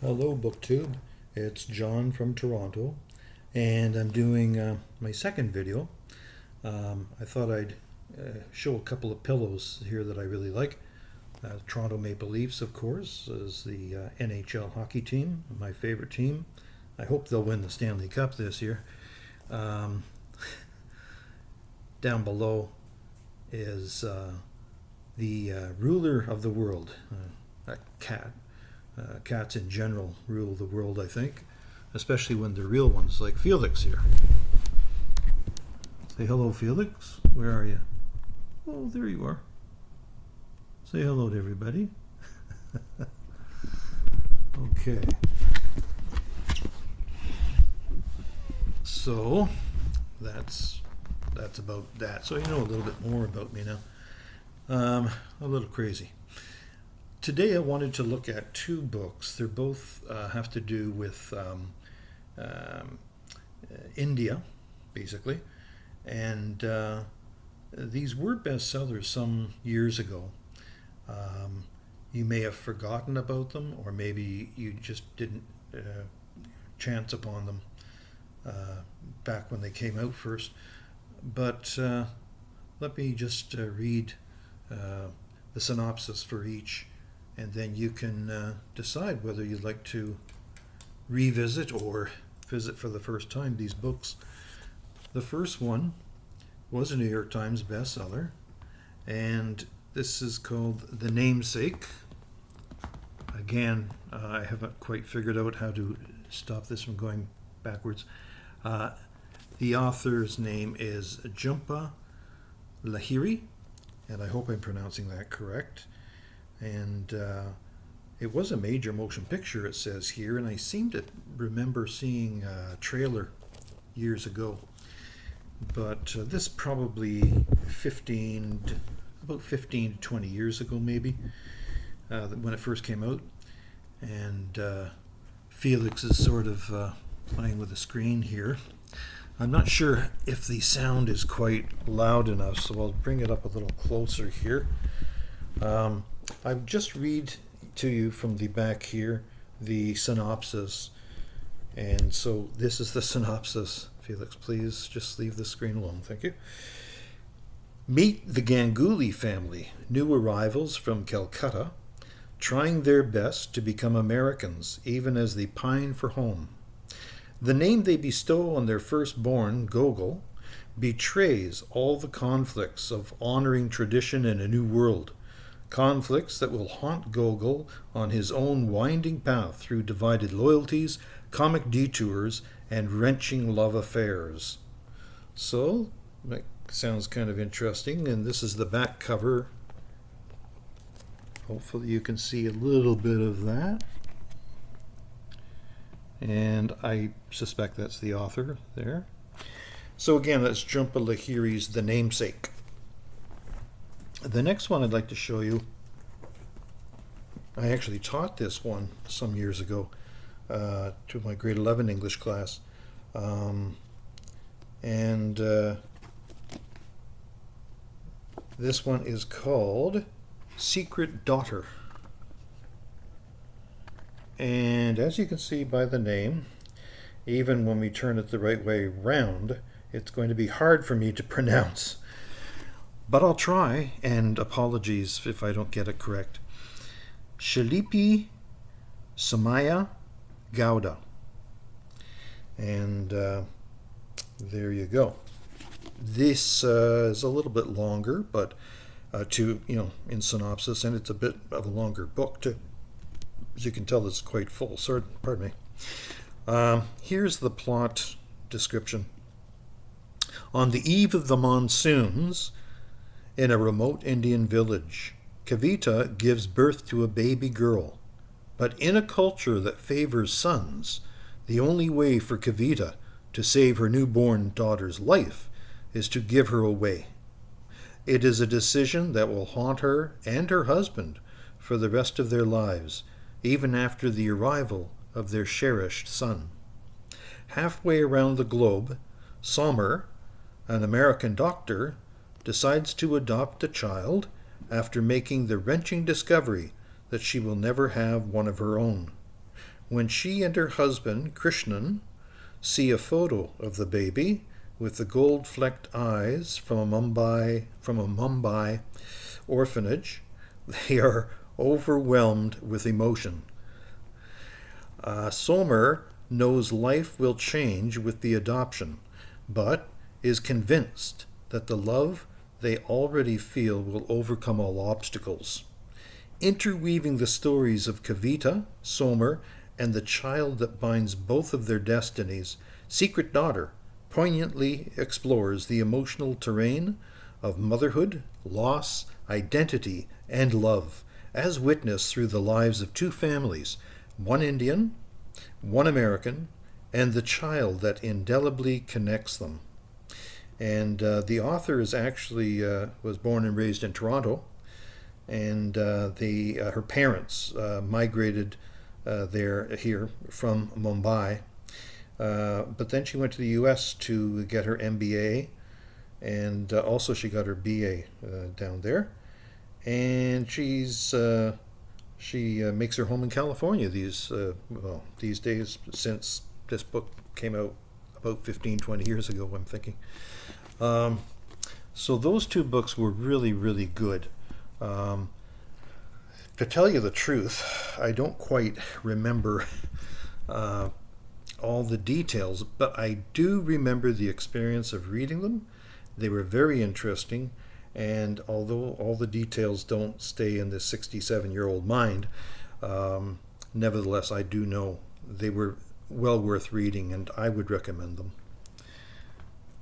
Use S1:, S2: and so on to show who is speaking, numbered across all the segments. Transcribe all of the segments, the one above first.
S1: Hello, BookTube. It's John from Toronto, and I'm doing my second video. I thought I'd show a couple of pillows here that I really like. Toronto Maple Leafs, of course, is the NHL hockey team, my favorite team. I hope they'll win the Stanley Cup this year. Um, Down below is the ruler of the world, a cat. Cats in general rule the world, I think, especially when they're real ones like Felix here. Say hello, Felix. Where are you? Oh, there you are. Say hello to everybody. Okay. So that's about that. So you know a little bit more about me now. A little crazy. Today I wanted to look at two books. They're both have to do with India, basically. And these were bestsellers some years ago. You may have forgotten about them, or maybe you just didn't chance upon them back when they came out first. But let me just read the synopsis for each, and then you can decide whether you'd like to revisit or visit for the first time these books. The first one was a New York Times bestseller, and this is called The Namesake. Again, I haven't quite figured out how to stop this from going backwards. The author's name is Jumpa, Lahiri, and I hope I'm pronouncing that correct. And it was a major motion picture, it says here, and I seem to remember seeing a trailer years ago. But this probably about 15 to 20 years ago, maybe, when it first came out. And Felix is sort of playing with the screen here. I'm not sure if the sound is quite loud enough, so I'll bring it up a little closer here. I'll just read to you from the back here the synopsis. And so this is the synopsis. Felix, please just leave the screen alone. Thank you. Meet the Ganguly family, new arrivals from Calcutta, trying their best to become Americans, even as they pine for home. The name they bestow on their firstborn, Gogol, betrays all the conflicts of honoring tradition in a new world. Conflicts that will haunt Gogol on his own winding path through divided loyalties, comic detours, and wrenching love affairs. So, that sounds kind of interesting, and this is the back cover. Hopefully you can see a little bit of that. And I suspect that's the author there. So again, that's Jumpa Lahiri's The Namesake. The next one I'd like to show you, I actually taught this one some years ago to my grade 11 English class. This one is called Secret Daughter. And as you can see by the name, even when we turn it the right way round, it's going to be hard for me to pronounce. But I'll try, and apologies if I don't get it correct. Shilpi, Somaya, Gowda. And there you go. This is a little bit longer, but in synopsis, and it's a bit of a longer book too. As you can tell, it's quite full. Sorry, pardon me. Here's the plot description. On the eve of the monsoons, in a remote Indian village, Kavita gives birth to a baby girl. But in a culture that favors sons, the only way for Kavita to save her newborn daughter's life is to give her away. It is a decision that will haunt her and her husband for the rest of their lives, even after the arrival of their cherished son. Halfway around the globe, Somaya, an American doctor, decides to adopt a child after making the wrenching discovery that she will never have one of her own. When she and her husband, Krishnan, see a photo of the baby with the gold-flecked eyes from a Mumbai orphanage, they are overwhelmed with emotion. Somer knows life will change with the adoption, but is convinced that the love they already feel will overcome all obstacles. Interweaving the stories of Kavita, Somer, and the child that binds both of their destinies, Secret Daughter poignantly explores the emotional terrain of motherhood, loss, identity, and love, as witnessed through the lives of two families, one Indian, one American, and the child that indelibly connects them. And the author is actually was born and raised in Toronto, and her parents migrated here from Mumbai. But then she went to the U.S. to get her MBA, and also she got her BA down there. And she makes her home in California these days, since this book came out about 15, 20 years ago, I'm thinking. So those two books were really, really good. To tell you the truth, I don't quite remember all the details, but I do remember the experience of reading them. They were very interesting, and although all the details don't stay in the 67-year-old mind, nevertheless, I do know they were well worth reading, and I would recommend them.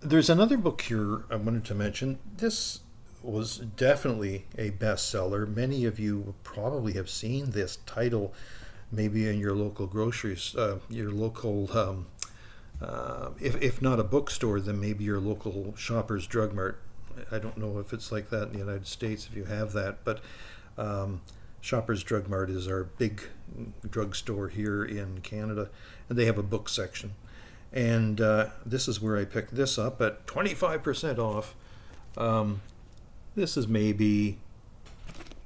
S1: There's another book here I wanted to mention. This was definitely a bestseller. Many of you probably have seen this title maybe in your local groceries, your local, if not a bookstore, then maybe your local Shoppers Drug Mart. I don't know if it's like that in the United States, if you have that, but Shoppers Drug Mart is our big drugstore here in Canada, and they have a book section. And this is where I picked this up at 25% off. This is maybe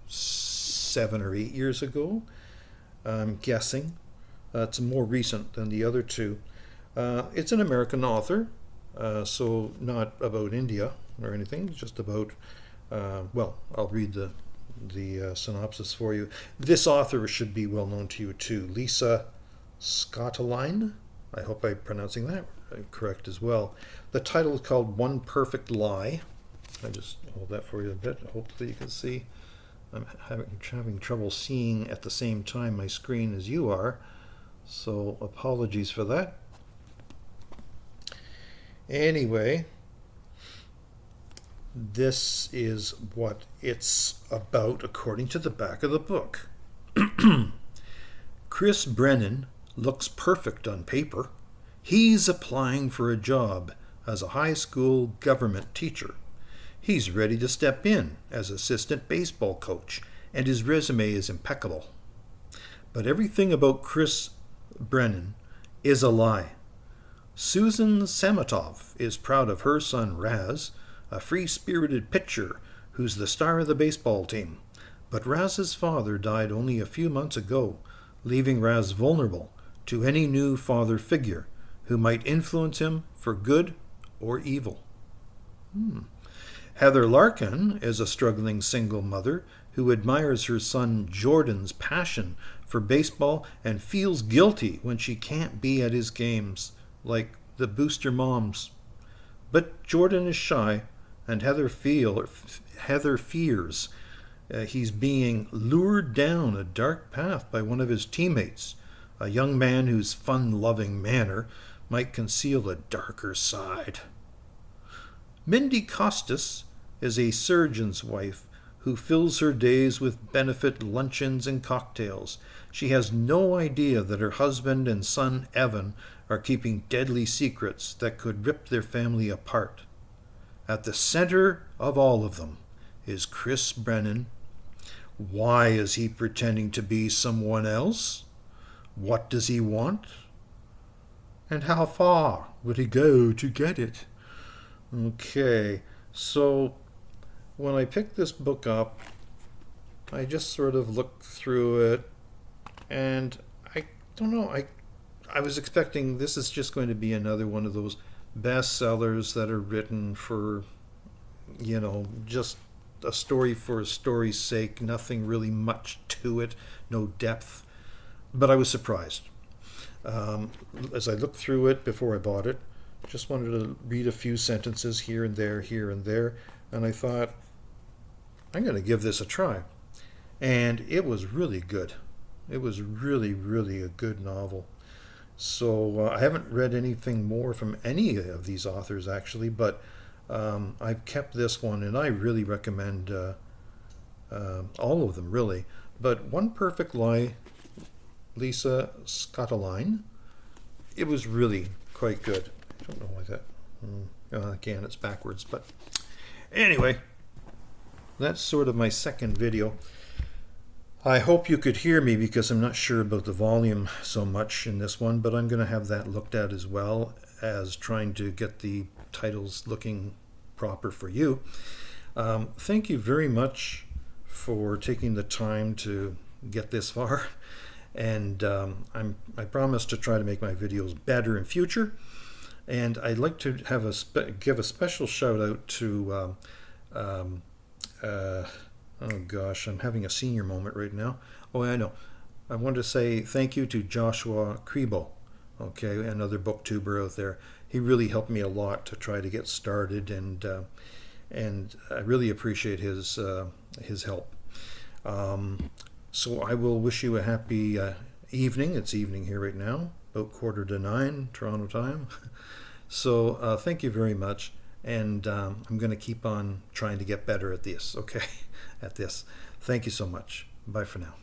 S1: 7 or 8 years ago, I'm guessing. It's more recent than the other two. It's an American author, so not about India or anything, just about, I'll read the synopsis for you. This author should be well known to you too, Lisa Scottoline. I hope I'm pronouncing that correct as well. The title is called One Perfect Lie. I just hold that for you a bit. Hopefully you can see. I'm having trouble seeing at the same time my screen as you are, so apologies for that. Anyway, this is what it's about according to the back of the book. Chris Brennan looks perfect on paper. He's applying for a job as a high school government teacher. He's ready to step in as assistant baseball coach, and his resume is impeccable. But everything about Chris Brennan is a lie. Susan Samatov is proud of her son Raz, a free-spirited pitcher who's the star of the baseball team. But Raz's father died only a few months ago, leaving Raz vulnerable to any new father figure who might influence him for good or evil. Heather Larkin is a struggling single mother who admires her son Jordan's passion for baseball and feels guilty when she can't be at his games, like the booster moms. But Jordan is shy, and Heather fears he's being lured down a dark path by one of his teammates, a young man whose fun-loving manner might conceal a darker side. Mindy Costas is a surgeon's wife who fills her days with benefit luncheons and cocktails. She has no idea that her husband and son Evan are keeping deadly secrets that could rip their family apart. At the center of all of them is Chris Brennan. Why is he pretending to be someone else? What does he want? And how far would he go to get it? Okay, so when I picked this book up, I just sort of looked through it, and don't know. I was expecting this is just going to be another one of those bestsellers that are written for, just a story for a story's sake, nothing really much to it, no depth. But I was surprised. As I looked through it before I bought it, just wanted to read a few sentences here and there, and I thought, I'm going to give this a try. And it was really good. It was really, really a good novel. So I haven't read anything more from any of these authors actually, but I've kept this one, and I really recommend all of them really. But One Perfect Lie, Lisa Scottoline, it was really quite good. I don't know why that. Again, it's backwards, but anyway, that's sort of my second video. I hope you could hear me because I'm not sure about the volume so much in this one, but I'm going to have that looked at as well as trying to get the titles looking proper for you. Thank you very much for taking the time to get this far, and I promise to try to make my videos better in future. And I'd like to have give a special shout out to oh gosh, I'm having a senior moment right now. Oh, I know. I want to say thank you to Joshua Kribo, okay, another booktuber out there. He really helped me a lot to try to get started, and I really appreciate his help. So I will wish you a happy evening. It's evening here right now, about 8:45 Toronto time. So thank you very much, and I'm going to keep on trying to get better at this, okay? At this. Thank you so much. Bye for now.